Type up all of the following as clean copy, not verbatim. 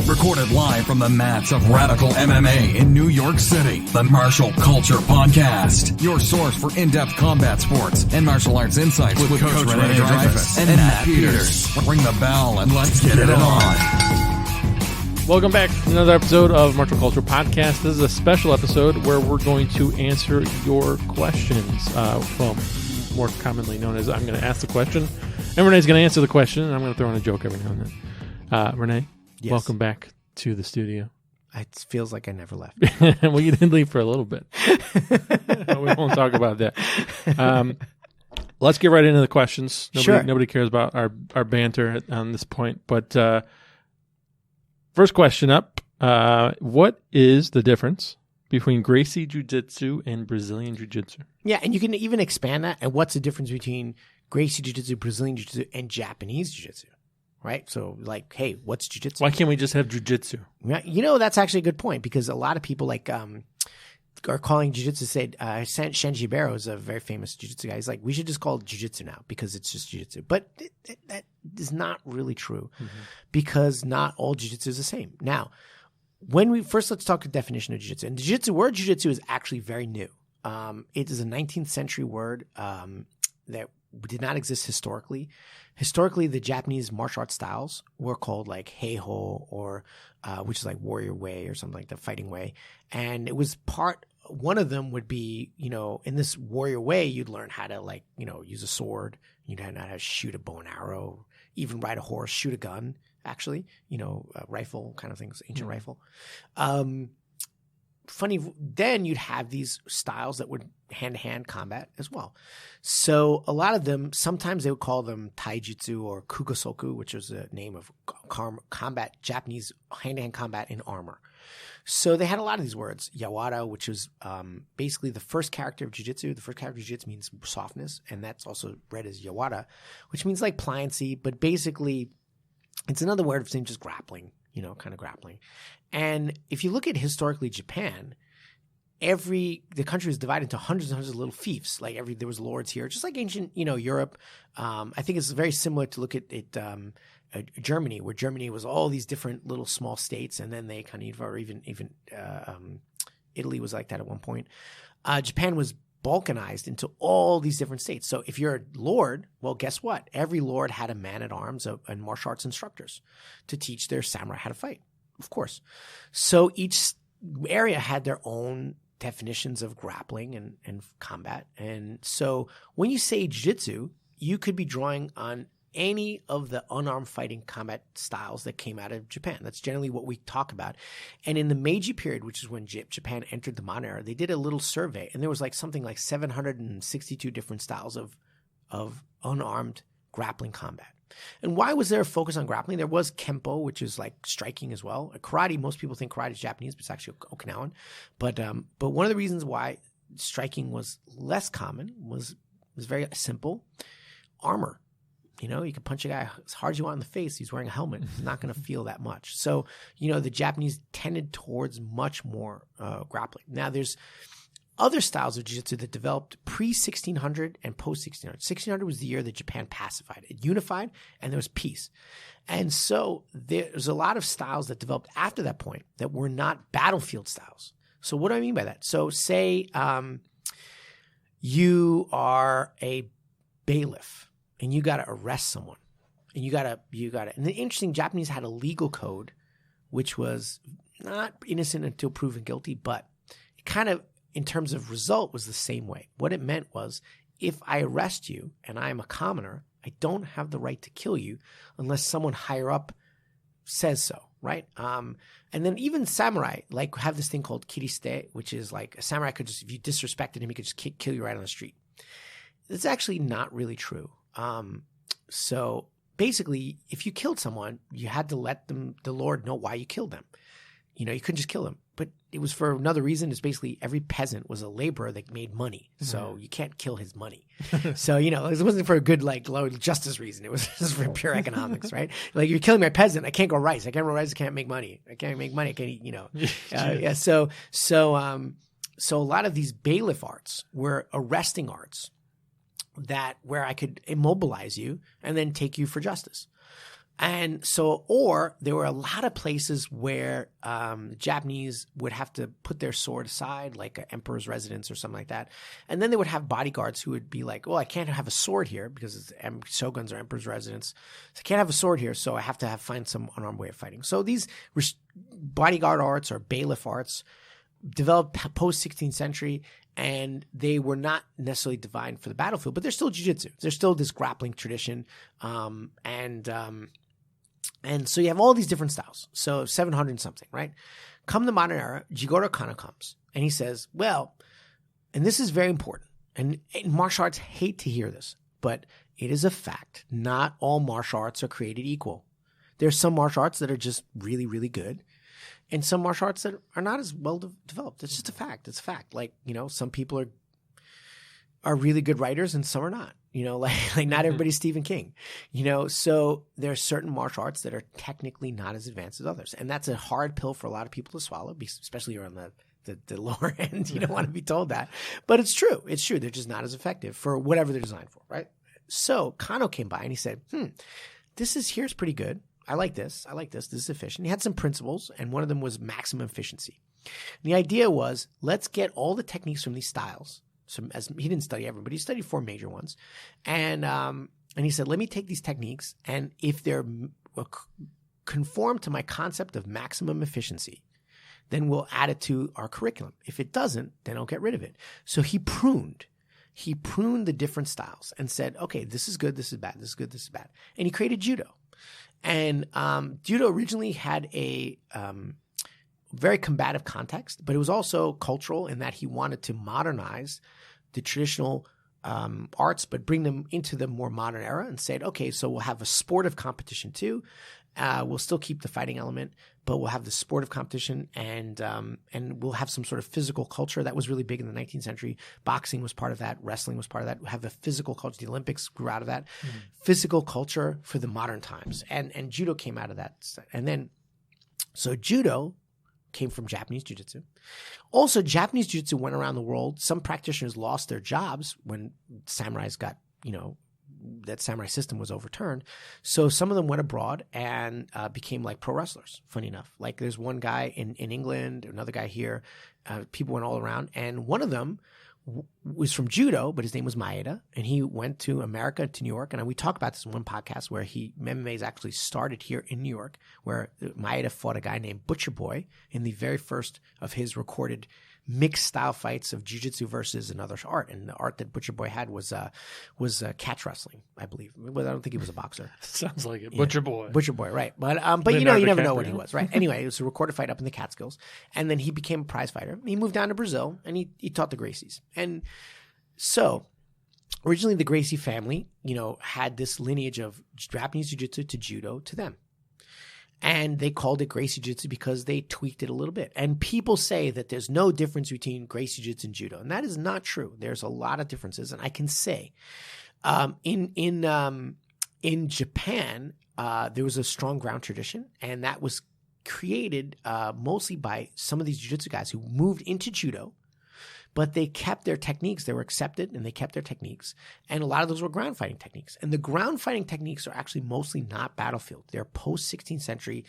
Recorded live from the mats of Radical MMA in New York City. The Martial Culture Podcast. Your source for in-depth combat sports and martial arts insights with Coach Rene and Matt Peters. Ring the bell and let's get it on. Welcome back to another episode of Martial Culture Podcast. This is a special episode where we're going to answer your questions. More commonly known as I'm going to ask the question, and Renee's going to answer the question, and I'm going to throw in a joke every now and then. Renee, yes. Welcome back to the studio. It feels like I never left. Well, you did leave for a little bit. We won't talk about that. Let's get right into the questions. Nobody cares about our banter on this point, but first question up, what is the difference between Gracie Jiu-Jitsu and Brazilian Jiu-Jitsu? Yeah, and you can even expand that. And what's the difference between Gracie Jiu-Jitsu, Brazilian Jiu-Jitsu, and Japanese Jiu-Jitsu? Right? So, like, hey, what's Jiu-Jitsu? Why can't we just have Jiu-Jitsu? Yeah, that's actually a good point, because a lot of people are calling Jiu-Jitsu. Shenji Baro is a very famous Jiu-Jitsu guy. He's like, we should just call it Jiu-Jitsu now because it's just Jiu-Jitsu. But that is not really true, because not all Jiu-Jitsu is the same. Now, let's talk the definition of Jiu-Jitsu. And the word Jiu-Jitsu is actually very new. It is a 19th century word that did not exist historically. Historically, the Japanese martial arts styles were called like Heiho, or which is like warrior way or something like that, fighting way. And it was one of them would be, in this warrior way, you'd learn how to use a sword. You'd learn how to shoot a bow and arrow, even ride a horse, shoot a gun, actually, a rifle kind of things, ancient rifle. Then you'd have these styles that would hand-to-hand combat as well. So a lot of them, sometimes they would call them taijutsu or kugosoku, which is a name of combat, Japanese hand-to-hand combat in armor. So they had a lot of these words. Yawara, which is basically the first character of jiu-jitsu. The first character of jiu-jitsu means softness, and that's also read as yawara, which means like pliancy, but basically it's another word of saying just grappling, kind of grappling. And if you look at historically Japan, the country was divided into hundreds and hundreds of little fiefs. Like there was lords here, just like ancient, Europe. I think it's very similar to look at Germany, where Germany was all these different little small states, and then they kind of, or even Italy was like that at one point. Japan was balkanized into all these different states. So if you're a lord, well, guess what? Every lord had a man-at-arms and martial arts instructors to teach their samurai how to fight, of course. So each area had their own definitions of grappling and combat. And so when you say jiu-jitsu, you could be drawing on any of the unarmed fighting combat styles that came out of Japan. That's generally what we talk about. And in the Meiji period, which is when Japan entered the modern era, they did a little survey, and there was something like 762 different styles of unarmed grappling combat. And why was there a focus on grappling? There was Kempo, which is like striking as well. Karate, most people think karate is Japanese, but it's actually Okinawan. But one of the reasons why striking was less common was very simple. Armor. You can punch a guy as hard as you want in the face. He's wearing a helmet. He's not going to feel that much. So, the Japanese tended towards much more grappling. Now, there's other styles of jiu-jitsu that developed pre-1600 and post-1600. 1600 was the year that Japan pacified. It unified, and there was peace. And so there's a lot of styles that developed after that point that were not battlefield styles. So what do I mean by that? So say you are a bailiff, and you got to arrest someone, and you got to. And the interesting, Japanese had a legal code, which was not innocent until proven guilty, but it kind of, in terms of result, was the same way. What it meant was, if I arrest you and I am a commoner, I don't have the right to kill you unless someone higher up says so, right? And then even samurai have this thing called kiriste, which is like a samurai could just, if you disrespected him, he could just kill you right on the street. It's actually not really true. So basically, if you killed someone, you had to let the Lord know why you killed them. You couldn't just kill them. But it was for another reason. It's basically every peasant was a laborer that made money. So you can't kill his money. So, it wasn't for a good, justice reason. It was just for pure economics, right? Like, you're killing my peasant. I can't grow rice. I can't make money. I can't make money. I can't eat, So a lot of these bailiff arts were arresting arts where I could immobilize you and then take you for justice. And so, or there were a lot of places where Japanese would have to put their sword aside, like an emperor's residence or something like that. And then they would have bodyguards who would be like, well, I can't have a sword here because it's shoguns or emperor's residence. So I can't have a sword here, so I have to find some unarmed way of fighting. So these bodyguard arts or bailiff arts developed post-16th century, and they were not necessarily designed for the battlefield, but they're still jiu-jitsu. There's still this grappling tradition. And so you have all these different styles. So 700 and something, right? Come the modern era, Jigoro Kano comes and he says, well, and this is very important, and martial arts hate to hear this, but it is a fact. Not all martial arts are created equal. There's some martial arts that are just really, really good, and some martial arts that are not as well developed. It's just a fact. It's a fact. Like, some people are really good writers and some are not. Like not everybody's Stephen King, so there are certain martial arts that are technically not as advanced as others. And that's a hard pill for a lot of people to swallow, especially on the lower end. You don't want to be told that, but it's true. It's true. They're just not as effective for whatever they're designed for. Right. So Kano came by and he said, here's pretty good. I like this. This is efficient. He had some principles, and one of them was maximum efficiency. And the idea was, let's get all the techniques from these styles. So he didn't study everyone, but he studied 4 major ones. And he said, let me take these techniques, and if they're conform to my concept of maximum efficiency, then we'll add it to our curriculum. If it doesn't, then I'll get rid of it. So he pruned the different styles and said, okay, this is good, this is bad, this is good, this is bad. And he created judo. And judo originally had a very combative context, but it was also cultural in that he wanted to modernize the traditional arts, but bring them into the more modern era, and said, okay, so we'll have a sportive competition too. We'll still keep the fighting element, but we'll have the sportive competition, and we'll have some sort of physical culture that was really big in the 19th century. Boxing was part of that. Wrestling was part of that. We have a physical culture. The Olympics grew out of that. Physical culture for the modern times. And judo came out of that. And then, so judo came from Japanese jiu-jitsu. Also, Japanese jiu-jitsu went around the world. Some practitioners lost their jobs when samurais got, that samurai system was overturned. So some of them went abroad and became like pro wrestlers, funny enough. Like there's one guy in England, another guy here. People went all around. And one of them was from judo, but his name was Maeda. And he went to America, to New York. And we talk about this in one podcast where MMA's actually started here in New York, where Maeda fought a guy named Butcher Boy in the very first of his recorded mixed style fights of jiu-jitsu versus another art. And the art that Butcher Boy had was catch wrestling, I believe. But I don't think he was a boxer. Sounds like it. Yeah. Butcher Boy. Butcher Boy, right. But you never know what he was, right? Anyway, it was a recorded fight up in the Catskills. And then he became a prize fighter. He moved down to Brazil, and he taught the Gracies. And so originally the Gracie family, had this lineage of Japanese jiu-jitsu to judo to them. And they called it Gracie Jiu-Jitsu because they tweaked it a little bit. And people say that there's no difference between Gracie Jiu-Jitsu and judo. And that is not true. There's a lot of differences. And I can say in Japan, there was a strong ground tradition. And that was created mostly by some of these jiu-jitsu guys who moved into judo. But they kept their techniques. They were accepted, and they kept their techniques. And a lot of those were ground fighting techniques. And the ground fighting techniques are actually mostly not battlefield. They're post-16th century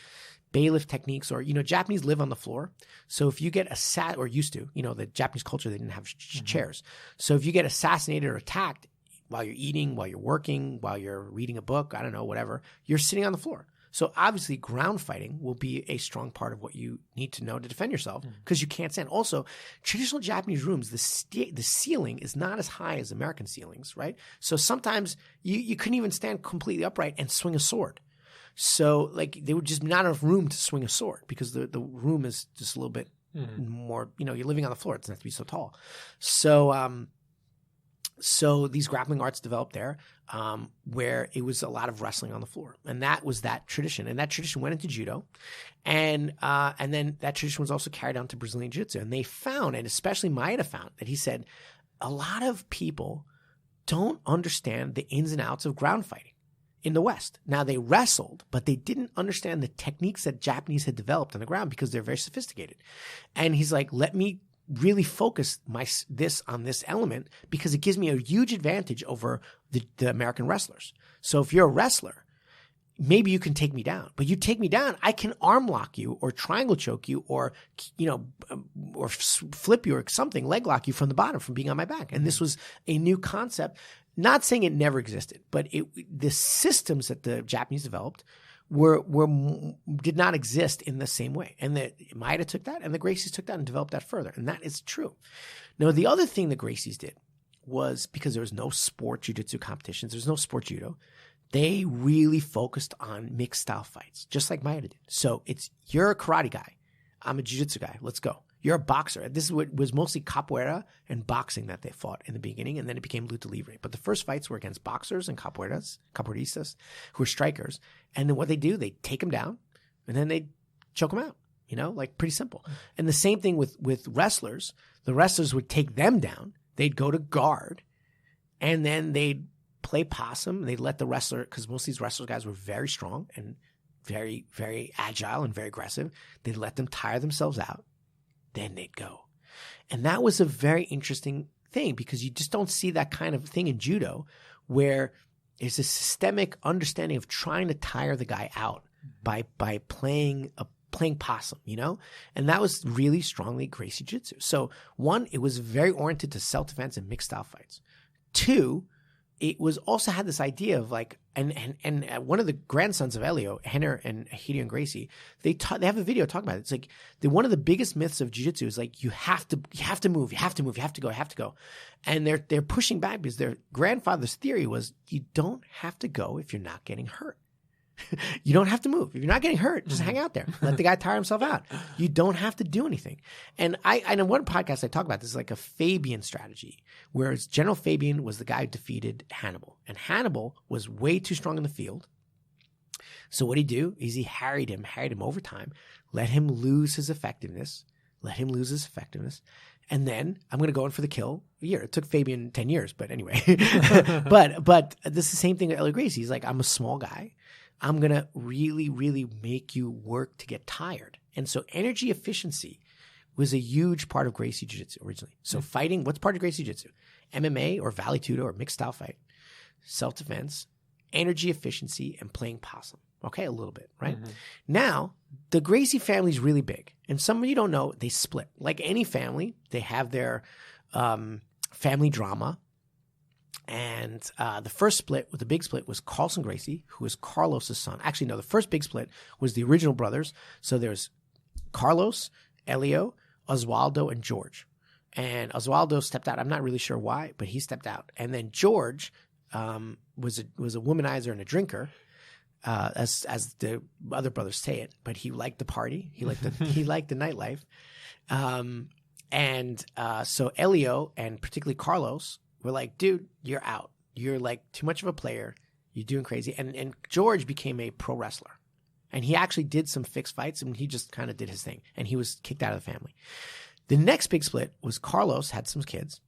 bailiff techniques, or, Japanese live on the floor. So if you get or used to, the Japanese culture, they didn't have chairs. So if you get assassinated or attacked while you're eating, while you're working, while you're reading a book, I don't know, whatever, you're sitting on the floor. So obviously ground fighting will be a strong part of what you need to know to defend yourself, because you can't stand. Also, traditional Japanese rooms, the ceiling is not as high as American ceilings, right? So sometimes you couldn't even stand completely upright and swing a sword. So like there would just not enough room to swing a sword because the room is just a little bit more, you're living on the floor. It doesn't have to be so tall. So these grappling arts developed there, where it was a lot of wrestling on the floor, and that was that tradition. And that tradition went into judo, and then that tradition was also carried on to Brazilian jiu-jitsu. And they found, and especially Maeda found, that he said a lot of people don't understand the ins and outs of ground fighting in the West. Now they wrestled, but they didn't understand the techniques that Japanese had developed on the ground because they're very sophisticated. And he's like, let me really focus on this element because it gives me a huge advantage over the American wrestlers. So if you're a wrestler, maybe you can take me down, but you take me down, I can arm lock you or triangle choke you or, or flip you or something, leg lock you from the bottom from being on my back. And this was a new concept. Not saying it never existed, but the systems that the Japanese developed did not exist in the same way. And the Maeda took that and the Gracies took that and developed that further. And that is true. Now, the other thing the Gracies did was because there was no sport jiu-jitsu competitions, there's no sport judo, they really focused on mixed style fights, just like Maeda did. So you're a karate guy. I'm a jiu-jitsu guy. Let's go. You're a boxer. This is what was mostly capoeira and boxing that they fought in the beginning, and then it became luta libre. But the first fights were against boxers and capoeiristas, who were strikers. And then what they do, they take them down, and then they choke them out. Like pretty simple. And the same thing with wrestlers. The wrestlers would take them down. They'd go to guard, and then they'd play possum. They'd let the wrestler, because most of these wrestler guys were very strong and very, very agile and very aggressive. They'd let them tire themselves out. Then they'd go. And that was a very interesting thing because you just don't see that kind of thing in judo where there's a systemic understanding of trying to tire the guy out by playing possum, And that was really strongly Gracie Jiu-Jitsu. So one, it was very oriented to self-defense and mixed style fights. Two, it was also had this idea of like, and one of the grandsons of Elio, Henner and Hideo and Gracie, they have a video talking about it. It's like one of the biggest myths of jiu-jitsu is like you have to move, you have to go. And they're pushing back because their grandfather's theory was you don't have to go if you're not getting hurt. You don't have to move. If you're not getting hurt, just hang out there. Let the guy tire himself out. You don't have to do anything. And I know one podcast I talk about this is like a Fabian strategy, whereas General Fabian was the guy who defeated Hannibal. And Hannibal was way too strong in the field. So what he do is he harried him over time, let him lose his effectiveness. And then I'm going to go in for the kill. It took Fabian 10 years, but anyway. but this is the same thing with Elio Gracie. He's like, I'm a small guy. I'm going to really, really make you work to get tired. And so energy efficiency was a huge part of Gracie Jiu-Jitsu originally. So fighting, what's part of Gracie Jiu-Jitsu? MMA or Vale Tudo or mixed style fight, self-defense, energy efficiency, and playing possum. Okay, a little bit, right? Mm-hmm. Now, the Gracie family is really big. And some of you don't know, they split. Like any family, they have their family drama. And the first split, the big split, was Carlson Gracie, who was Carlos's son. Actually, no, the first big split was the original brothers. So there's Carlos, Elio, Oswaldo, and George. And Oswaldo stepped out. I'm not really sure why, but he stepped out. And then George was a womanizer and a drinker, as the other brothers say it. But he liked the party. He liked the nightlife. So Elio and particularly Carlos were like, dude, you're out. You're like too much of a player. You're doing crazy. And George became a pro wrestler. And he actually did some fixed fights and he just kind of did his thing. And he was kicked out of the family. The next big split was Carlos had some kids.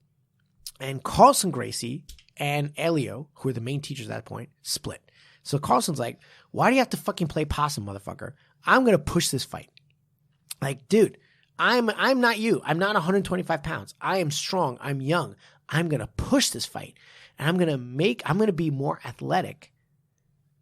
And Carlson Gracie and Elio, who were the main teachers at that point, split. So Carlson's like, why do you have to fucking play possum, motherfucker? I'm going to push this fight. Like, dude, I'm not you. I'm not 125 pounds. I am strong. I'm young. I'm going to push this fight and I'm going to be more athletic,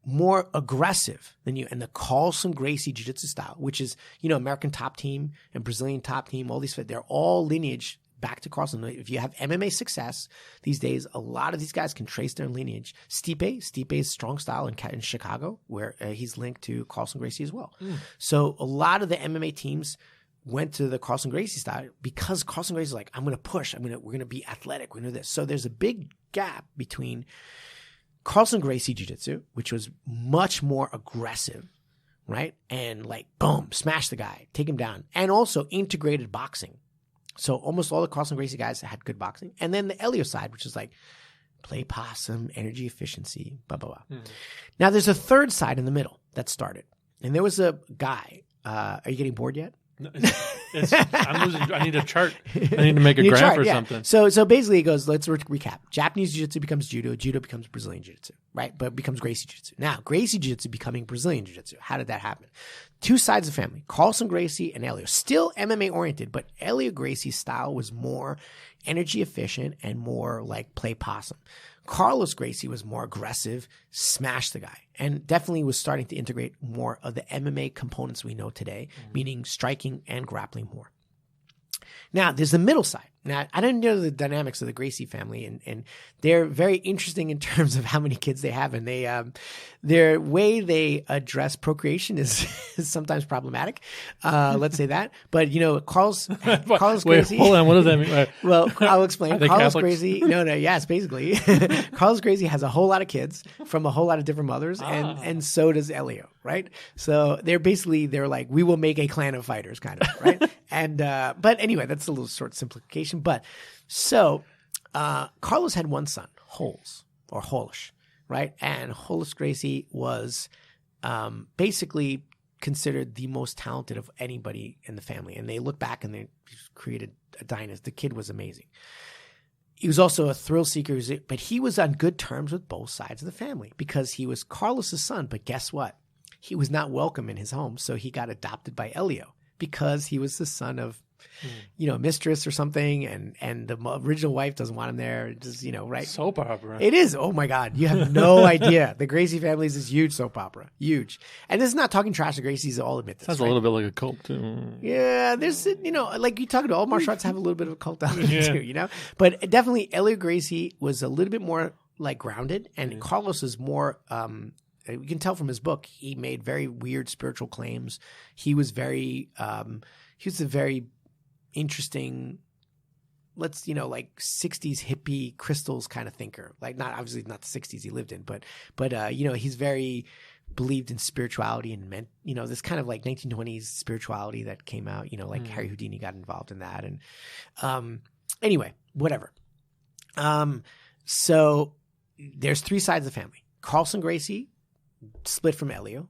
more aggressive than you. And the Carlson Gracie Jiu-Jitsu style, which is, American top team and Brazilian top team, all these, they're all lineage back to Carlson. If you have MMA success these days, a lot of these guys can trace their lineage. Stipe's strong style in Chicago, where he's linked to Carlson Gracie as well. So a lot of the MMA teams went to the Carlson Gracie style because Carlson Gracie is like, I'm going to push. We're going to be athletic. We're going to do this. So there's a big gap between Carlson Gracie Jiu-Jitsu, which was much more aggressive, right? And like, boom, smash the guy, take him down. And also integrated boxing. So almost all the Carlson Gracie guys had good boxing. And then the Elio side, which is like play possum, energy efficiency, blah, blah, blah. Mm-hmm. Now there's a third side in the middle that started. And there was a guy. Are you getting bored yet? I'm losing. I need a chart. I need to make a graph or something. So basically it goes, let's recap. Japanese Jiu-Jitsu becomes Judo. Judo becomes Brazilian Jiu-Jitsu, right? But it becomes Gracie Jiu-Jitsu. Now, Gracie Jiu-Jitsu becoming Brazilian Jiu-Jitsu. How did that happen? Two sides of the family, Carlson Gracie and Elio. Still MMA oriented, but Elio Gracie's style was more energy efficient and more like play possum. Carlos Gracie was more aggressive, smashed the guy, and definitely was starting to integrate more of the MMA components we know today, meaning striking and grappling more. Now, there's the middle side. Now, I don't know the dynamics of the Gracie family, and they're very interesting in terms of how many kids they have, and their way they address procreation is sometimes problematic. Let's say that. But Carlos Gracie. Hold on. What does that mean? Well, I'll explain. Carlos Catholics? Gracie. Yes, basically. Carlos Gracie has a whole lot of kids from a whole lot of different mothers, and so does Elio, right? So they're like, we will make a clan of fighters, kind of, right? And but anyway, that's a little short simplification. But so Carlos had one son, Holz, or Holish, right? And Hollis Gracie was basically considered the most talented of anybody in the family. And they look back and they created a dynasty. The kid was amazing. He was also a thrill seeker, but he was on good terms with both sides of the family because he was Carlos's son. But guess what? He was not welcome in his home, so he got adopted by Elio because he was the son of a mistress or something, and the original wife doesn't want him there. Just, right? Soap opera. It is. Oh my God. You have no idea. The Gracie family is this huge soap opera. Huge. And this is not talking trash to Gracie's, I'll admit this. Sounds a little bit like a cult too. Yeah, there's, like you talk about all martial arts have a little bit of a cult element too, But definitely Elio Gracie was a little bit more like grounded, and Carlos is more, you can tell from his book, he made very weird spiritual claims. He was very, he was a very interesting, like 60s hippie crystals kind of thinker. Like obviously not the 60s he lived in, but he's very believed in spirituality and meant, this kind of like 1920s spirituality that came out, like Harry Houdini got involved in that. And anyway, whatever. So there's three sides of the family. Carlson Gracie split from Elio,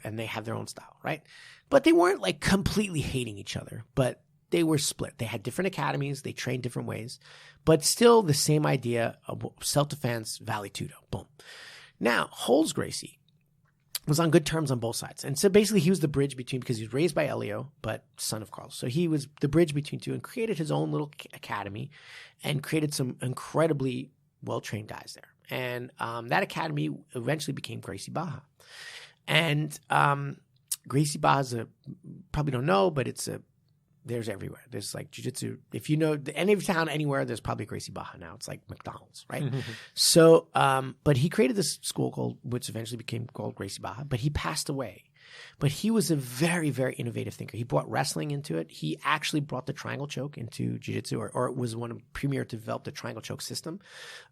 and they have their own style, right? But they weren't like completely hating each other, but they were split. They had different academies. They trained different ways, but still the same idea of self-defense, vale tudo. Boom. Now, Holz Gracie was on good terms on both sides. And so basically he was the bridge between, because he was raised by Elio, but son of Carlos. So he was the bridge between two and created his own little academy and created some incredibly well-trained guys there. And that academy eventually became Gracie Barra. And Gracie Barra probably don't know, but there's everywhere. There's like jiu-jitsu. If you know any town anywhere, there's probably Gracie Barra now. It's like McDonald's, right? So, but he created this school which eventually became called Gracie Barra, but he passed away. But he was a very, very innovative thinker. He brought wrestling into it. He actually brought the triangle choke into jiu-jitsu, or was one of the premier to develop the triangle choke system.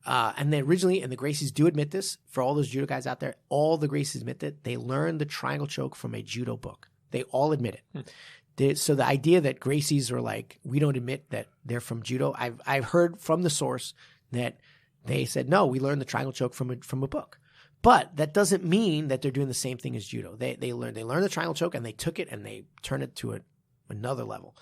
And then originally, and the Gracies do admit this, for all those judo guys out there, all the Gracies admit that they learned the triangle choke from a judo book. They all admit it. So the idea that Gracies are like, we don't admit that they're from judo, I've heard from the source that they said, no, we learned the triangle choke from a book. But that doesn't mean that they're doing the same thing as judo. They learned the triangle choke and they took it and they turned it to another level.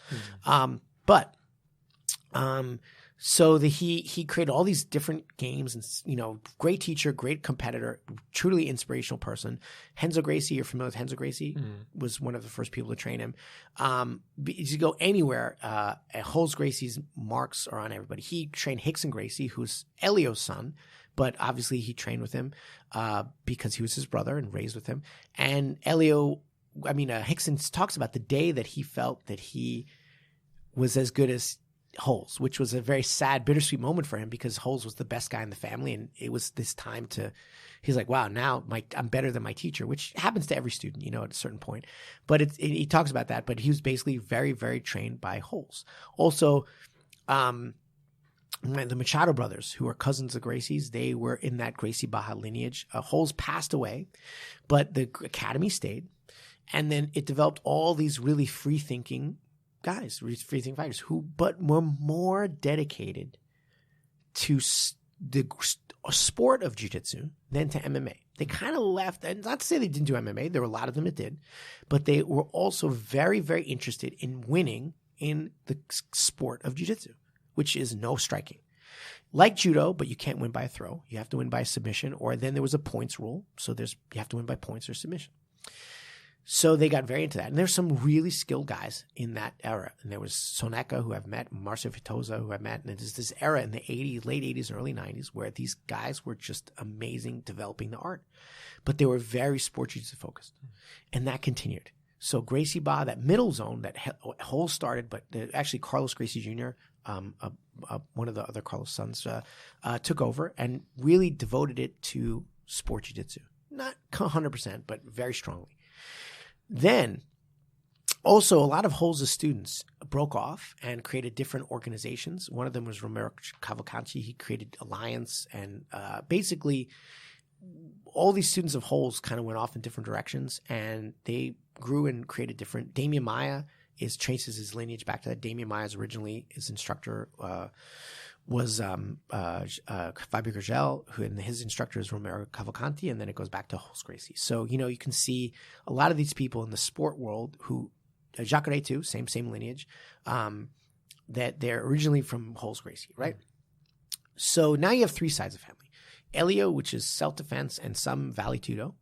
So he created all these different games and, great teacher, great competitor, truly inspirational person. Renzo Gracie, you're familiar with Renzo Gracie, was one of the first people to train him. You go anywhere, Holz Gracie's marks are on everybody. He trained Rickson Gracie, who's Elio's son, but obviously he trained with him because he was his brother and raised with him. And Rickson talks about the day that he felt that he was as good as Holz, which was a very sad, bittersweet moment for him because Holz was the best guy in the family, and it was this time he's like, wow, now I'm better than my teacher, which happens to every student, at a certain point. But he talks about that, but he was basically very, very trained by Holz. Also, the Machado brothers, who are cousins of Gracie's, they were in that Gracie Barra lineage. Holz passed away, but the academy stayed, and then it developed all these really free-thinking guys, free-thinking fighters, but were more dedicated to the sport of jiu-jitsu than to MMA. They kind of left, and not to say they didn't do MMA, there were a lot of them that did, but they were also very, very interested in winning in the sport of jiu-jitsu, which is no striking. Like judo, but you can't win by a throw. You have to win by a submission, or then there was a points rule. So you have to win by points or submission. So they got very into that. And there's some really skilled guys in that era. And there was Soneka, who I've met, Marcio Fitosa, who I've met. And there's this era in the 80s, late 80s, early 90s, where these guys were just amazing developing the art. But they were very sport jiu-jitsu focused. And that continued. So Gracie Ba, that middle zone that whole started, but actually Carlos Gracie Jr., one of the other Carlos sons, took over and really devoted it to sport jiu-jitsu. Not 100%, but very strongly. Then, also, a lot of Holz's students broke off and created different organizations. One of them was Romero Cavalcanti. He created Alliance, and basically, all these students of Holz kind of went off in different directions, and they grew and created different. Damien Maya traces his lineage back to that. Damien Maya's originally his instructor was Fabio Gurgel, who and his instructor is Romero Cavalcanti, and then it goes back to Holz Gracie. So, you can see a lot of these people in the sport world who, Jacare too, same lineage, that they're originally from Holz Gracie, right? So now you have three sides of family. Elio, which is self-defense and some Vale Tudo,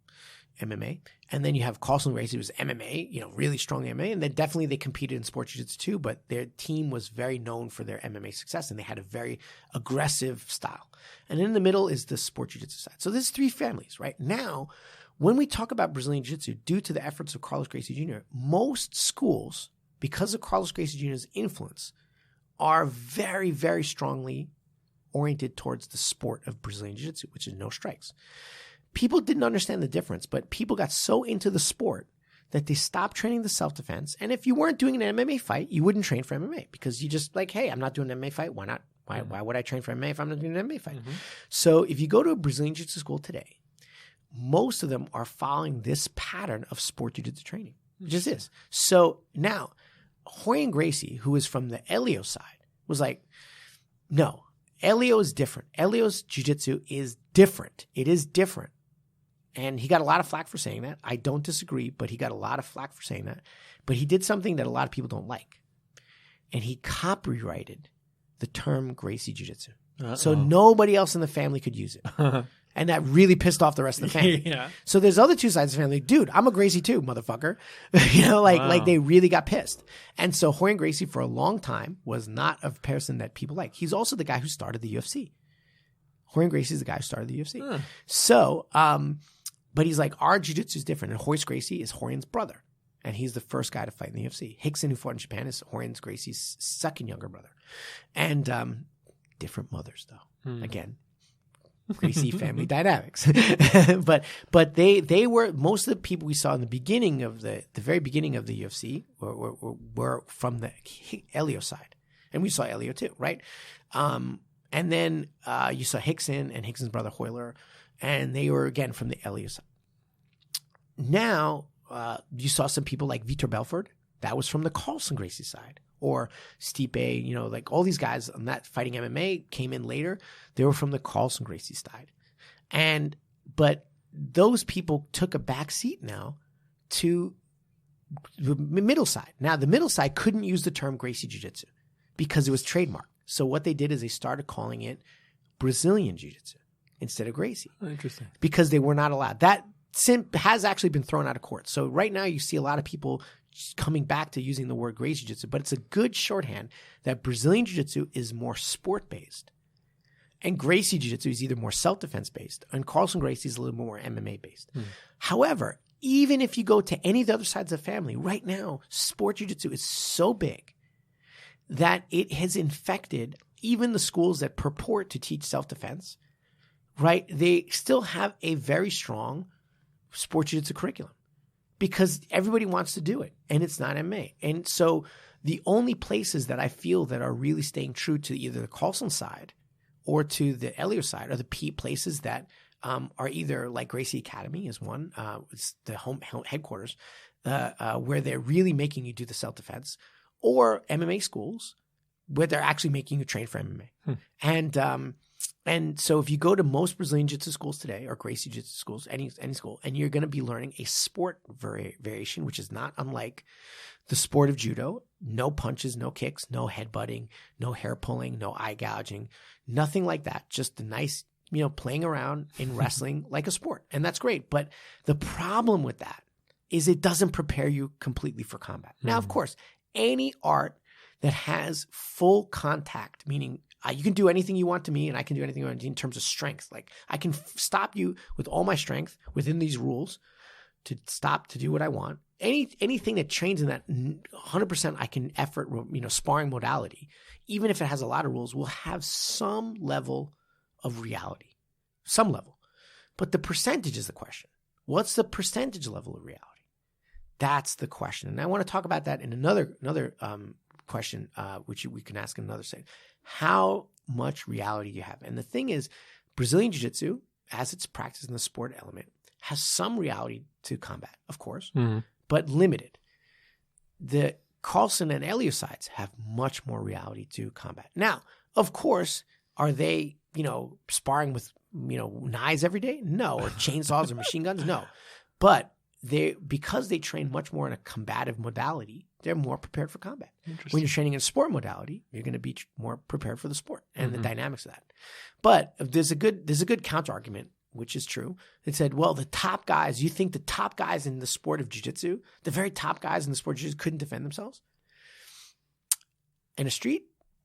MMA. And then you have Carlson Gracie, who was MMA, really strong MMA. And then definitely they competed in sport jiu-jitsu too, but their team was very known for their MMA success, and they had a very aggressive style. And in the middle is the sport jiu-jitsu side. So there's three families, right? Now, when we talk about Brazilian jiu-jitsu, due to the efforts of Carlos Gracie Jr., most schools, because of Carlos Gracie Jr.'s influence, are very, very strongly oriented towards the sport of Brazilian jiu-jitsu, which is no strikes. People didn't understand the difference, but people got so into the sport that they stopped training the self-defense. And if you weren't doing an MMA fight, you wouldn't train for MMA because you just like, hey, I'm not doing an MMA fight. Why not? Why would I train for MMA if I'm not doing an MMA fight? Mm-hmm. So if you go to a Brazilian jiu-jitsu school today, most of them are following this pattern of sport jiu-jitsu training. It just is. So now, Ryan Gracie, who is from the Elio side, was like, no, Elio is different. Elio's jiu-jitsu is different. It is different. And he got a lot of flack for saying that. I don't disagree, but he got a lot of flack for saying that. But he did something that a lot of people don't like. And he copyrighted the term Gracie Jiu-Jitsu. So nobody else in the family could use it. And that really pissed off the rest of the family. Yeah. So there's other two sides of the family. Dude, I'm a Gracie too, motherfucker. Like they really got pissed. And so Ryan Gracie for a long time was not a person that people like. He's also the guy who started the UFC. Ryan Gracie is the guy who started the UFC. So, but he's like, our jiu-jitsu is different. And Royce Gracie is Ryan's brother. And he's the first guy to fight in the UFC. Hickson, who fought in Japan, is Ryan Gracie's second younger brother. And different mothers, though. Again, Gracie family dynamics. but they were, most of the people we saw in the beginning of the very beginning of the UFC were from the Elio side. And we saw Elio too, right? And then you saw Hickson and Hickson's brother Hoyler, and they were again from the Elio side. Now you saw some people like Vitor Belfort, that was from the Carlson Gracie side. Or Stipe, like all these guys on that fighting MMA came in later. They were from the Carlson Gracie side. But those people took a back seat now to the middle side. Now, the middle side couldn't use the term Gracie Jiu-Jitsu because it was trademarked. So what they did is they started calling it Brazilian Jiu-Jitsu instead of Gracie. Oh, interesting. Because they were not allowed. That has actually been thrown out of court. So right now you see a lot of people coming back to using the word Gracie Jiu-Jitsu, but it's a good shorthand that Brazilian Jiu-Jitsu is more sport-based. And Gracie Jiu-Jitsu is either more self-defense based, and Carlson Gracie is a little more MMA based. However, even if you go to any of the other sides of the family, right now, sport Jiu-Jitsu is so big that it has infected even the schools that purport to teach self-defense, right? They still have a very strong sport Jiu-Jitsu curriculum because everybody wants to do it, and it's not MMA. And so the only places that I feel that are really staying true to either the Carlson side or to the Elio side are the places that are either like Gracie Academy is one, it's the home headquarters, where they're really making you do the self-defense, or MMA schools where they're actually making you train for MMA. And so if you go to most Brazilian Jiu-Jitsu schools today, or Gracie Jiu-Jitsu schools, any school, and you're going to be learning a sport variation, which is not unlike the sport of judo. No punches, no kicks, no headbutting, no hair pulling, no eye gouging, nothing like that. Just a nice, playing around in wrestling like a sport. And that's great. But the problem with that is it doesn't prepare you completely for combat. Now, of course, any art that has full contact, meaning you can do anything you want to me and I can do anything you want to in terms of strength. Like I can stop you with all my strength within these rules to stop to do what I want. Anything that trains in that 100% I can effort, sparring modality, even if it has a lot of rules, will have some level of reality, some level. But the percentage is the question. What's the percentage level of reality? That's the question. And I want to talk about that in another question, which we can ask in another segment. How much reality do you have? And the thing is, Brazilian Jiu-Jitsu, as it's practiced in the sport element, has some reality to combat, of course, but limited. The Carlson and Elio sides have much more reality to combat. Now, of course, are they, sparring with, knives every day? No. Or chainsaws or machine guns? No. But because they train much more in a combative modality, they're more prepared for combat. When you're training in a sport modality, you're going to be more prepared for the sport and the dynamics of that. But there's a good counter argument, which is true. It said, well, the top guys, you think the top guys in the sport of jiu-jitsu, the very top guys in the sport of jiu-jitsu couldn't defend themselves? In a street?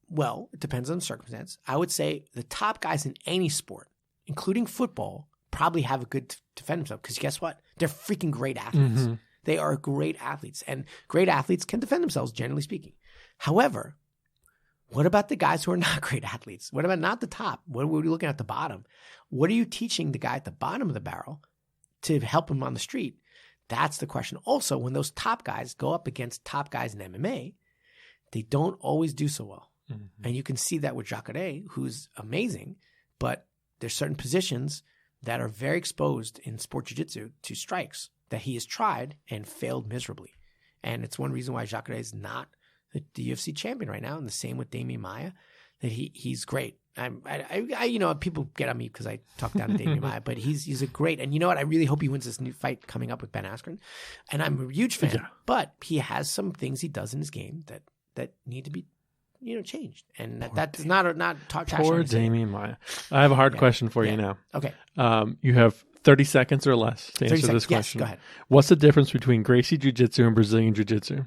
Well, it depends on the circumstance. I would say the top guys in any sport, including football, probably have a good defend themselves because guess what? They're freaking great athletes. They are great athletes, and great athletes can defend themselves, generally speaking. However, what about the guys who are not great athletes? What about not the top? What are we looking at the bottom? What are you teaching the guy at the bottom of the barrel to help him on the street? That's the question. Also, when those top guys go up against top guys in MMA, they don't always do so well. And you can see that with Jacare, who's amazing, but there's certain positions that are very exposed in sport jiu-jitsu to strikes that he has tried and failed miserably. And it's one reason why Jacare is not the UFC champion right now. And the same with Damian Maia, that he's great. People get on me because I talk down to Damian Maia, but he's a great, and you know what? I really hope he wins this new fight coming up with Ben Askren. And I'm a huge fan, but he has some things he does in his game that need to be, changed. And that's not talk trash. Poor Damian Maia. I have a hard question for you now. Okay. You have 30 seconds or less to answer this question. Yes, go ahead. What's the difference between Gracie Jiu-Jitsu and Brazilian Jiu-Jitsu?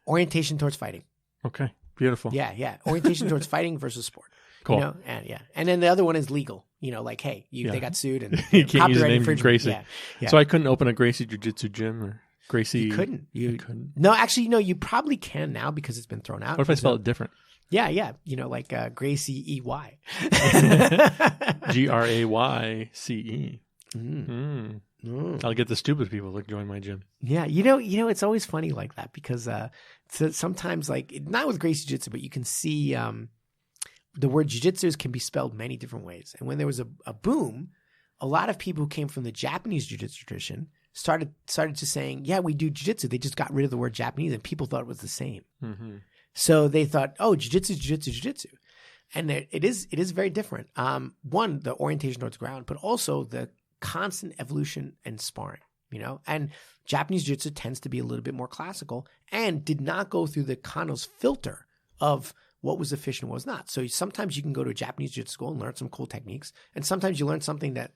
Orientation towards fighting. Okay. Beautiful. Yeah. Orientation towards fighting versus sport. Cool. And then the other one is legal. Like, hey, they got sued and you can't use the name Gracie. Yeah. So I couldn't open a Gracie Jiu-Jitsu gym or Gracie. You couldn't. You couldn't. No, actually, you probably can now because it's been thrown out. What if I spell it different? Yeah. Like Gracie EY. Grace. I'll get the stupid people to join my gym. Yeah, it's always funny like that because sometimes, like, not with Gracie Jiu-Jitsu, but you can see the word jiu-jitsu can be spelled many different ways. And when there was a boom, a lot of people who came from the Japanese jiu-jitsu tradition started to saying, yeah, we do jiu-jitsu. They just got rid of the word Japanese and people thought it was the same. So they thought, oh, jiu-jitsu, jiu-jitsu, jiu-jitsu. And it is very different. One, the orientation towards ground, but also the constant evolution and sparring, and Japanese jiu-jitsu tends to be a little bit more classical and did not go through the Kano's filter of what was efficient and what was not. So sometimes you can go to a Japanese jiu-jitsu school and learn some cool techniques. And sometimes you learn something that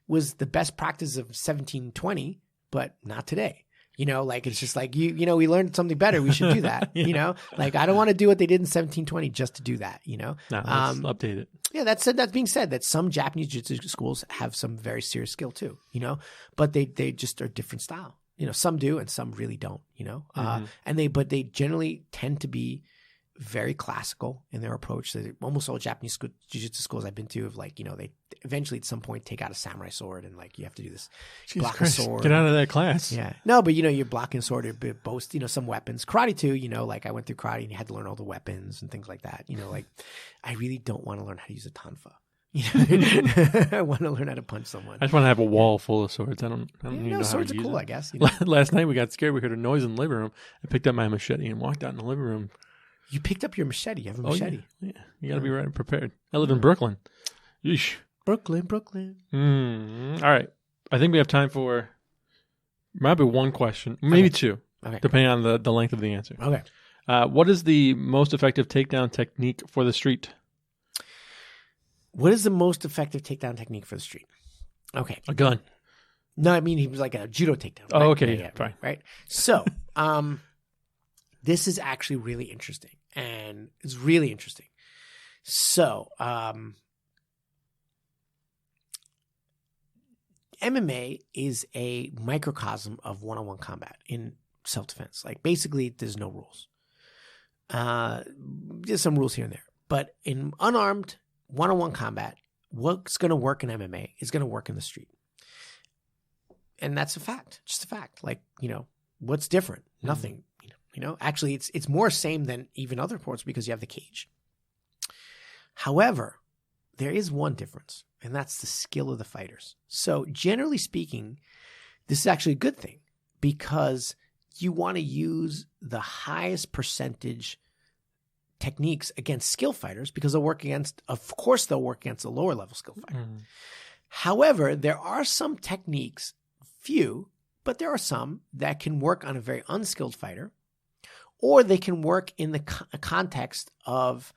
was the best practice of 1720, but not today. Like it's just like, we learned something better. We should do that. Like I don't want to do what they did in 1720 just to do that, No, let's update it. Yeah, that's being said that some Japanese jiu-jitsu schools have some very serious skill too, but they just are different style. Some do and some really don't, but they generally tend to be very classical in their approach. Almost all Japanese jiu-jitsu schools I've been to have they eventually at some point take out a samurai sword and you have to do this. Jesus block Christ, a sword. Get out of that class. Yeah. No, but you're blocking a sword or boast, some weapons. Karate too, like I went through karate and you had to learn all the weapons and things like that. Like I really don't want to learn how to use a tonfa. I want to learn how to punch someone. I just want to have a wall full of swords. I don't even know swords how to are cool, use it. I guess. Last night we got scared. We heard a noise in the living room. I picked up my machete and walked out in the living room. You picked up your machete. You have a machete. Yeah. You got to be right and prepared. I live in Brooklyn. Yeesh. Brooklyn. All right. I think we have time for maybe one question, maybe two, depending on the length of the answer. Okay. What is the most effective takedown technique for the street? What is the most effective takedown technique for the street? Okay. A gun. No, I mean he was like a judo takedown. Right? Oh, okay, yeah, fine. Right. So, this is actually really interesting, and it's really interesting. So, MMA is a microcosm of one-on-one combat in self-defense. Like basically, there's no rules. There's some rules here and there, but in unarmed one-on-one combat, what's going to work in MMA is going to work in the street. And that's a fact, just a fact. Like, what's different? Nothing. Actually, it's more same than even other sports because you have the cage. However, there is one difference, and that's the skill of the fighters. So generally speaking, this is actually a good thing because you want to use the highest percentage techniques against skill fighters because they'll work against a lower level skill fighter. Mm. However, there are some techniques, few, but there are some that can work on a very unskilled fighter, or they can work in the context of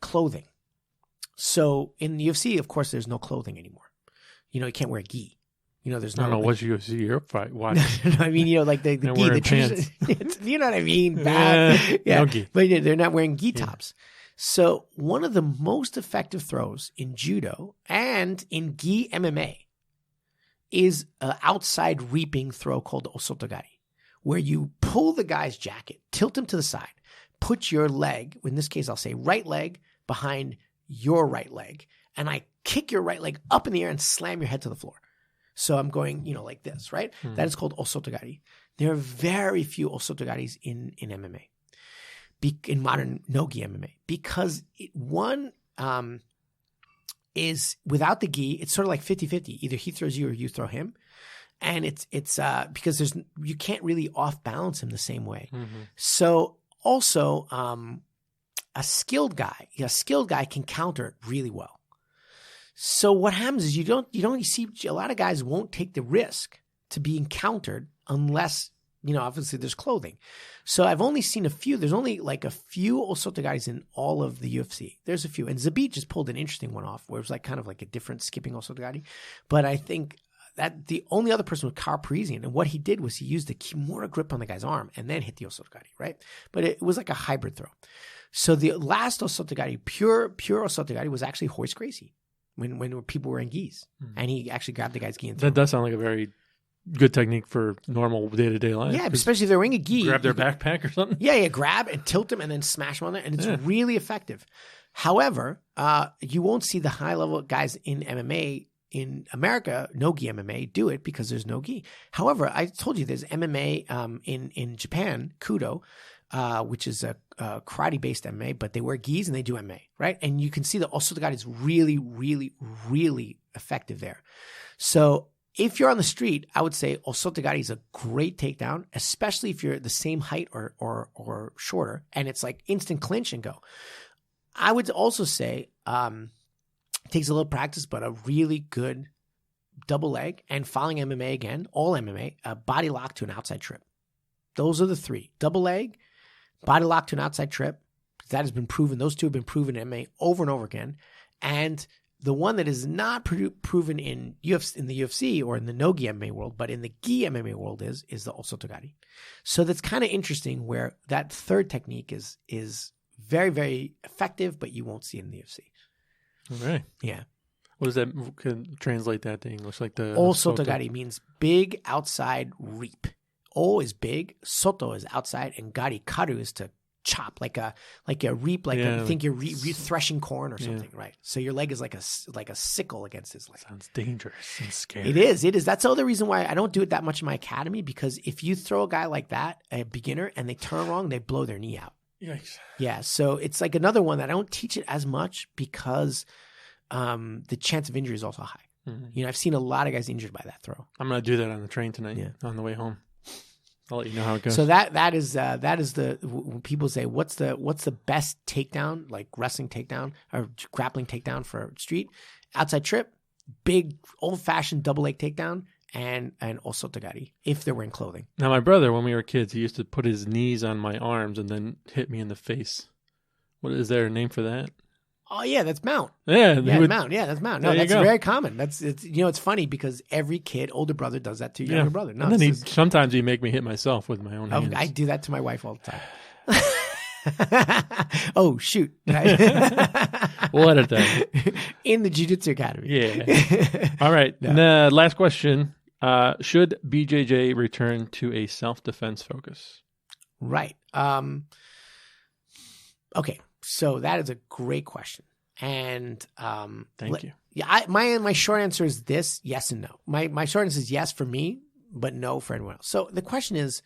clothing. So in the UFC, of course, there's no clothing anymore. You can't wear gi. There's no. I don't know what's UFC Europe fight. Why? I mean, like the gi, the pants. You know what I mean? Bad. Yeah. No gi. But they're not wearing gi tops. So one of the most effective throws in judo and in gi MMA is an outside reaping throw called osotogari, where you pull the guy's jacket, tilt him to the side, put your leg, in this case I'll say right leg, behind your right leg, and I kick your right leg up in the air and slam your head to the floor. So I'm going, like this, right? Hmm. That is called osotogari. There are very few osotogaris in MMA, in modern no-gi MMA, because one is without the gi, it's sort of like 50-50. Either he throws you or you throw him. And it's because you can't really off-balance him the same way. Mm-hmm. So also a skilled guy can counter it really well. So what happens is you don't see a lot of guys won't take the risk to being countered unless, obviously there's clothing. So I've only seen a few. There's only like a few osotogaris in all of the UFC. There's a few. And Zabit just pulled an interesting one off where it was like kind of like a different skipping osotogari. But I think that the only other person was Kyle Parisian. And what he did was he used the Kimura grip on the guy's arm and then hit the osotogari, right? But it was like a hybrid throw. So the last osotogari, pure osotogari, was actually Royce Gracie. When people were in gis, and he actually grabbed the guy's gi and threw that does sound like a very good technique for normal day-to-day life. Yeah, especially if they're wearing a gi. Grab their backpack or something? Yeah, grab and tilt them and then smash them on there, and it's really effective. However, you won't see the high-level guys in MMA in America, no-gi MMA, do it because there's no gi. However, I told you there's MMA in Japan, Kudo, which is a karate-based MMA, but they wear gis and they do MMA, right? And you can see the osotogari is really, really, really effective there. So if you're on the street, I would say osotogari is a great takedown, especially if you're the same height or shorter, and it's like instant clinch and go. I would also say it takes a little practice, but a really good double leg and following MMA again, all MMA, a body lock to an outside trip. Those are the three. Double leg, body lock to an outside trip. That has been proven. Those two have been proven in MMA over and over again. And the one that is not proven in the UFC or in the no-gi MMA world, but in the gi MMA world is the osotogari. So that's kind of interesting where that third technique is very, very effective, but you won't see it in the UFC. All right. Yeah. What does that translate that to English? Like the osotogari means big outside reap. O is big, soto is outside, and gari, karu, is to chop, like a reap, think you're threshing corn or something, right? So your leg is like a sickle against his leg. Sounds dangerous and scary. It is. That's the other reason why I don't do it that much in my academy, because if you throw a guy like that, a beginner, and they turn wrong, they blow their knee out. Yikes. Yeah, so it's like another one that I don't teach it as much because the chance of injury is also high. Mm-hmm. I've seen a lot of guys injured by that throw. I'm going to do that on the train tonight on the way home. I'll let you know how it goes. So that is the when people say what's the best takedown, like wrestling takedown or grappling takedown for street, outside trip, big old fashioned double leg takedown, and osotogari if they're wearing clothing. Now my brother, when we were kids, he used to put his knees on my arms and then hit me in the face. What is there a name for that? Oh yeah, that's Mount. Yeah, Mount. Yeah, that's Mount. No, that's very common. It's it's funny because every kid, older brother does that to younger brother. No, and then sometimes he make me hit myself with my own hands. I do that to my wife all the time. Oh shoot! We'll edit that in the Jiu-Jitsu Academy. Yeah. All right. No. Last question: should BJJ return to a self-defense focus? Right. Okay. So that is a great question, and thank you. Yeah, my short answer is this: yes and no. My short answer is yes for me, but no for anyone else. So the question is,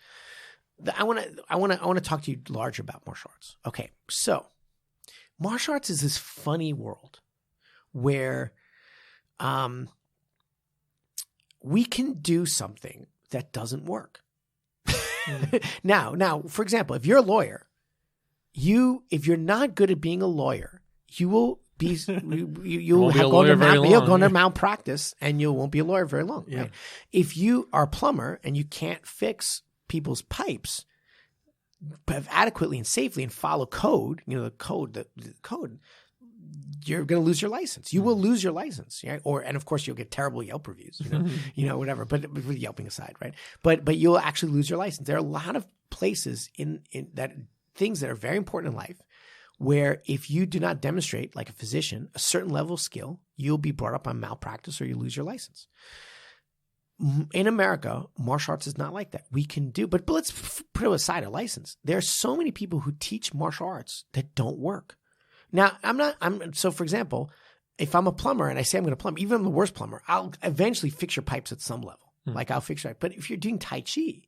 I want to talk to you larger about martial arts. Okay, so martial arts is this funny world where we can do something that doesn't work. Now, for example, if you're a lawyer, if you're not good at being a lawyer, you will be you'll go into malpractice and you won't be a lawyer very long. Yeah. Right? If you are a plumber and you can't fix people's pipes adequately and safely and follow code, the code, you're going to lose your license. You will lose your license, right? And of course you'll get terrible Yelp reviews, whatever. But with Yelping aside, right? But you'll actually lose your license. There are a lot of places in that things that are very important in life where if you do not demonstrate, like a physician, a certain level of skill, you'll be brought up on malpractice or you lose your license. In America, martial arts is not like that. We can do, but let's put aside a license. There are so many people who teach martial arts that don't work. Now, so for example, if I'm a plumber and I say I'm going to plumb, even if I'm the worst plumber, I'll eventually fix your pipes at some level. Like I'll fix your, but if you're doing Tai Chi,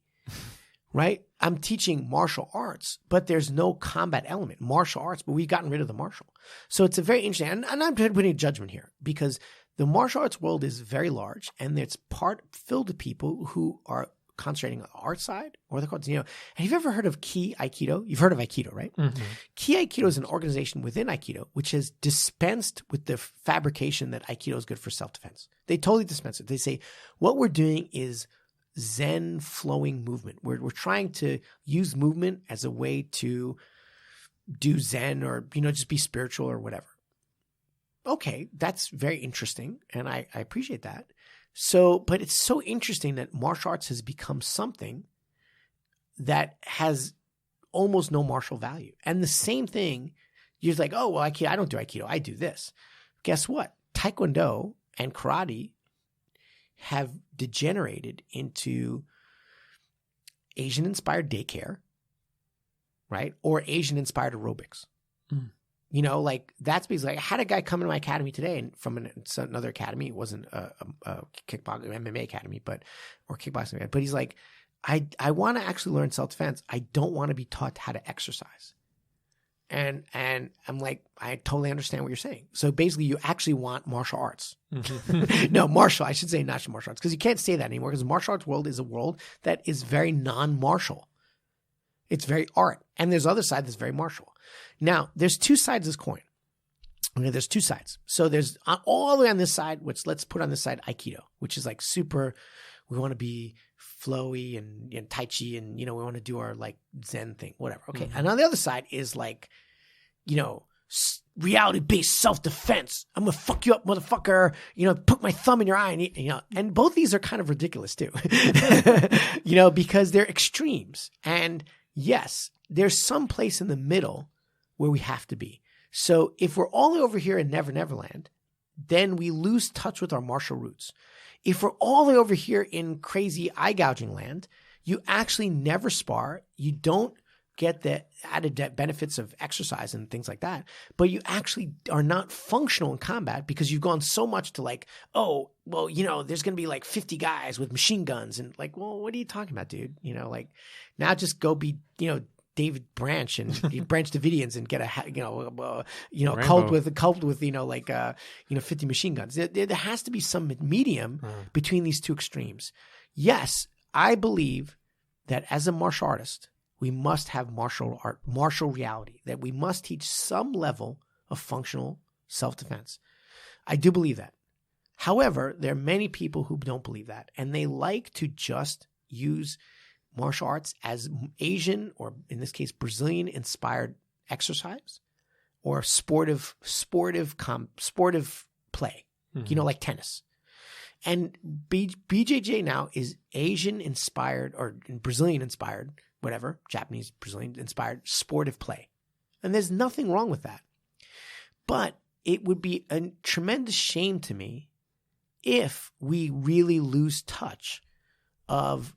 right? I'm teaching martial arts, but there's no combat element, martial arts, but we've gotten rid of the martial. So it's a very interesting, and I'm not putting a judgment here because the martial arts world is very large and it's filled with people who are concentrating on the art side or the cards. Have you ever heard of Ki Aikido? You've heard of Aikido, right? Mm-hmm. Ki Aikido is an organization within Aikido which has dispensed with the fabrication that Aikido is good for self-defense. They totally dispense it. They say, what we're doing is Zen flowing movement. We're trying to use movement as a way to do Zen or, just be spiritual or whatever. Okay, that's very interesting. And I appreciate that. But it's so interesting that martial arts has become something that has almost no martial value. And the same thing, you're like, oh, well, I don't do Aikido. I do this. Guess what? Taekwondo and karate have degenerated into Asian-inspired daycare, right? Or Asian-inspired aerobics. Mm. That's basically I had a guy come into my academy today and from another academy. It wasn't a kickboxing MMA academy, or kickboxing. But he's like, I want to actually learn self-defense. I don't want to be taught how to exercise. And I'm like, I totally understand what you're saying. So basically, you actually want martial arts. No, I should say not martial arts because you can't say that anymore because the martial arts world is a world that is very non-martial. It's very art. And there's the other side that's very martial. Now, there's two sides of this coin. Okay, there's two sides. So there's all the way on this side, which let's put on this side Aikido, which is like super, we want to be flowy and Tai Chi and, we want to do our like Zen thing, whatever. Okay. Mm-hmm. And on the other side is like, reality-based self-defense. I'm going to fuck you up, motherfucker. Put my thumb in your eye. And both these are kind of ridiculous too, because they're extremes. And yes, there's some place in the middle where we have to be. So if we're all over here in Never Never Land, then we lose touch with our martial roots. If we're all the way over here in crazy eye gouging land, you actually never spar. You don't get the added benefits of exercise and things like that, but you actually are not functional in combat because you've gone so much to like, oh, well, there's going to be like 50 guys with machine guns and like, well, what are you talking about, dude? Now just go be, David Branch and Branch Davidians and get a cult with 50 machine guns. There has to be some medium between these two extremes. Yes, I believe that as a martial artist, we must have martial reality, that we must teach some level of functional self-defense. I do believe that. However, there are many people who don't believe that, and they like to just use martial arts as Asian, or in this case, Brazilian-inspired exercise, or sportive play, like tennis. And BJJ now is Asian inspired or Brazilian inspired, whatever, Japanese, Brazilian inspired sportive play. And there's nothing wrong with that. But it would be a tremendous shame to me if we really lose touch of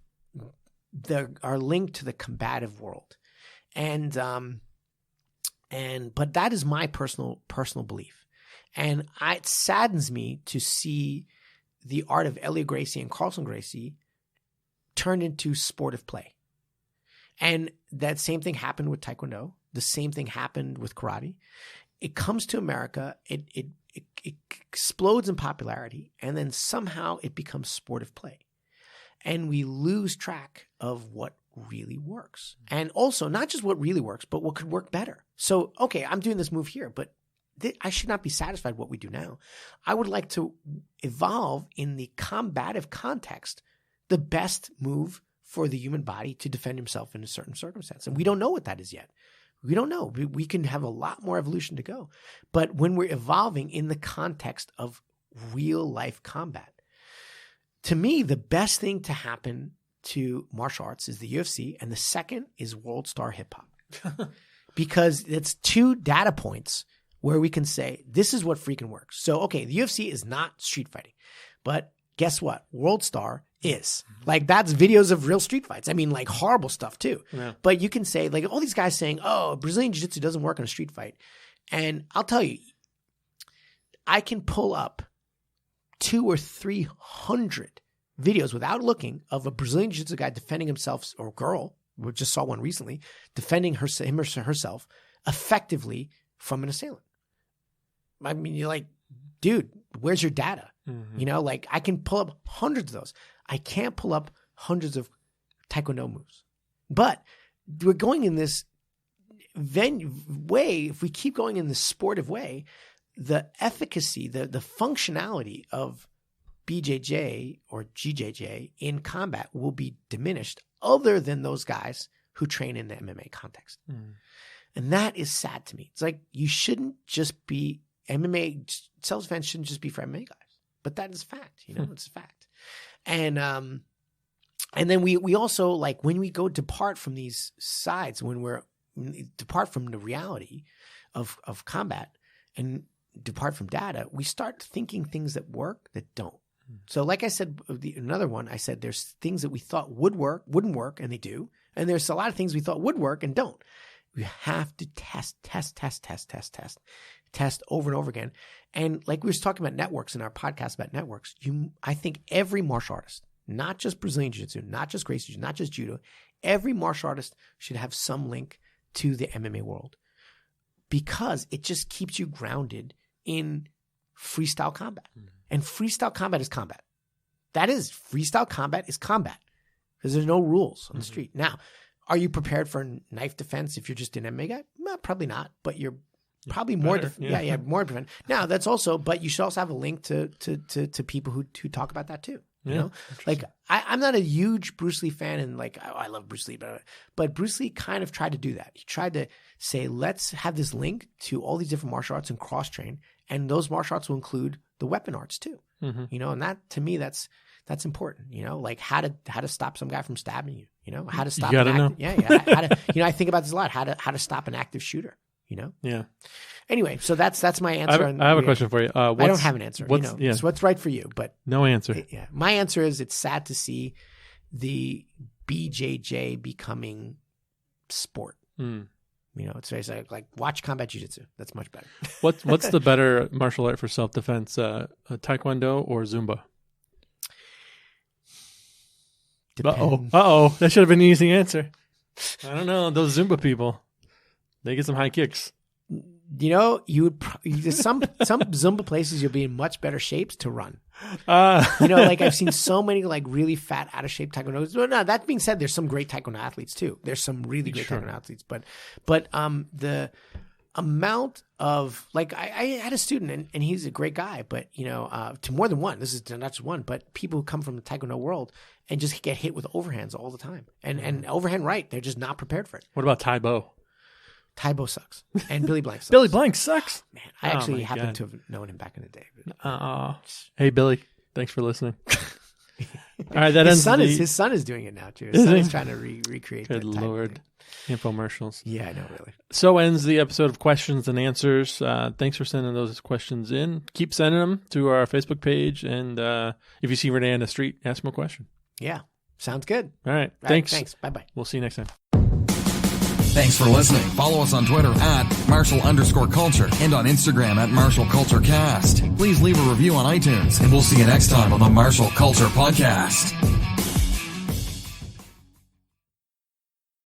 our link to the combative world. But that is my personal belief. And it saddens me to see the art of Elliot Gracie and Carlson Gracie turned into sportive play. And that same thing happened with Taekwondo. The same thing happened with karate. It comes to America, it explodes in popularity, and then somehow it becomes sportive play. And we lose track of what really works. And also, not just what really works, but what could work better. So, okay, I'm doing this move here, but I should not be satisfied with what we do now. I would like to evolve in the combative context, the best move for the human body to defend himself in a certain circumstance. And we don't know what that is yet. We don't know. We can have a lot more evolution to go. But when we're evolving in the context of real life combat, to me, the best thing to happen to martial arts is the UFC, and the second is World Star Hip Hop. Because it's two data points where we can say, this is what freaking works. So, okay, the UFC is not street fighting, but guess what? World Star is. Like, that's videos of real street fights. I mean, like, horrible stuff too. Yeah. But you can say, like, all these guys saying, oh, Brazilian Jiu-Jitsu doesn't work in a street fight. And I'll tell you, I can pull up 200 or 300 videos without looking of a Brazilian Jiu-Jitsu guy defending himself, or girl, we just saw one recently, defending him or herself effectively from an assailant. I mean, you're like, dude, where's your data? Mm-hmm. Like, I can pull up hundreds of those. I can't pull up hundreds of Taekwondo moves. But we're going in this way, if we keep going in this sportive way, the efficacy, the functionality of BJJ or GJJ in combat will be diminished, other than those guys who train in the MMA context. Mm. And that is sad to me. It's like, you shouldn't just be MMA, self-defense shouldn't just be for MMA guys. But that is fact, it's a fact. And then we also, like, when we go depart from these sides, when we're depart from the reality of combat and depart from data, we start thinking things that work that don't. So like I said, another one, I said there's things that we thought wouldn't work, and they do. And there's a lot of things we thought would work and don't. We have to test over and over again. And like we were talking about networks in our podcast about networks, I think every martial artist, not just Brazilian Jiu-Jitsu, not just Gracie, not just Judo, every martial artist should have some link to the MMA world, because it just keeps you grounded in freestyle combat. Mm-hmm. And freestyle combat is combat. Freestyle combat is combat, because there's no rules on the street. Now, are you prepared for knife defense if you're just an MMA guy? No, probably not, but you're probably more more defense. Now, that's also, but you should also have a link to people who talk about that too. You know, like I'm not a huge Bruce Lee fan, and like I love Bruce Lee, but Bruce Lee kind of tried to do that. He tried to say, let's have this link to all these different martial arts and cross train, and those martial arts will include the weapon arts too. Mm-hmm. And that, to me, that's important. Like how to stop some guy from stabbing you. How to stop. You gotta know. How to, I think about this a lot. How to stop an active shooter. Yeah. Anyway, so that's my answer. I have a question for you. I don't have an answer. It's what's right for you, but no answer. My answer is, it's sad to see the BJJ becoming sport. Mm. It's very like watch combat jiu-jitsu. That's much better. What's the better martial art for self-defense, Taekwondo or Zumba? Uh-oh. That should have been an easy answer. I don't know. Those Zumba people, they get some high kicks. You would some Zumba places you'll be in much better shapes to run. Like I've seen so many like really fat, out of shape Taekwondo. Well, no, that being said, there's some great Taekwondo athletes too. There's some really great Taekwondo athletes, but the amount of, like, I had a student and he's a great guy, but to more than one. This is not just one, but people who come from the Taekwondo world and just get hit with overhands all the time, and overhand right, they're just not prepared for it. What about Tae-Bo? Tae-Bo sucks. And Billy Blank sucks. Billy Blank sucks. Man, I actually my happen God. to have known him back in the day. But Hey, Billy. Thanks for listening. All right, that his ends his son is doing it now, too. His son is trying to recreate Good that type of Lord. thing. Infomercials. Yeah, I know, really. So ends the episode of Questions and Answers. Thanks for sending those questions in. Keep sending them to our Facebook page. And if you see Rene on the street, ask him a question. Yeah, sounds good. All right. All Thanks. right, thanks. Bye-bye. We'll see you next time. Thanks for listening. Follow us on Twitter at Marshall_Culture and on Instagram at MarshallCultureCast. Please leave a review on iTunes, and we'll see you next time on the Marshall Culture Podcast.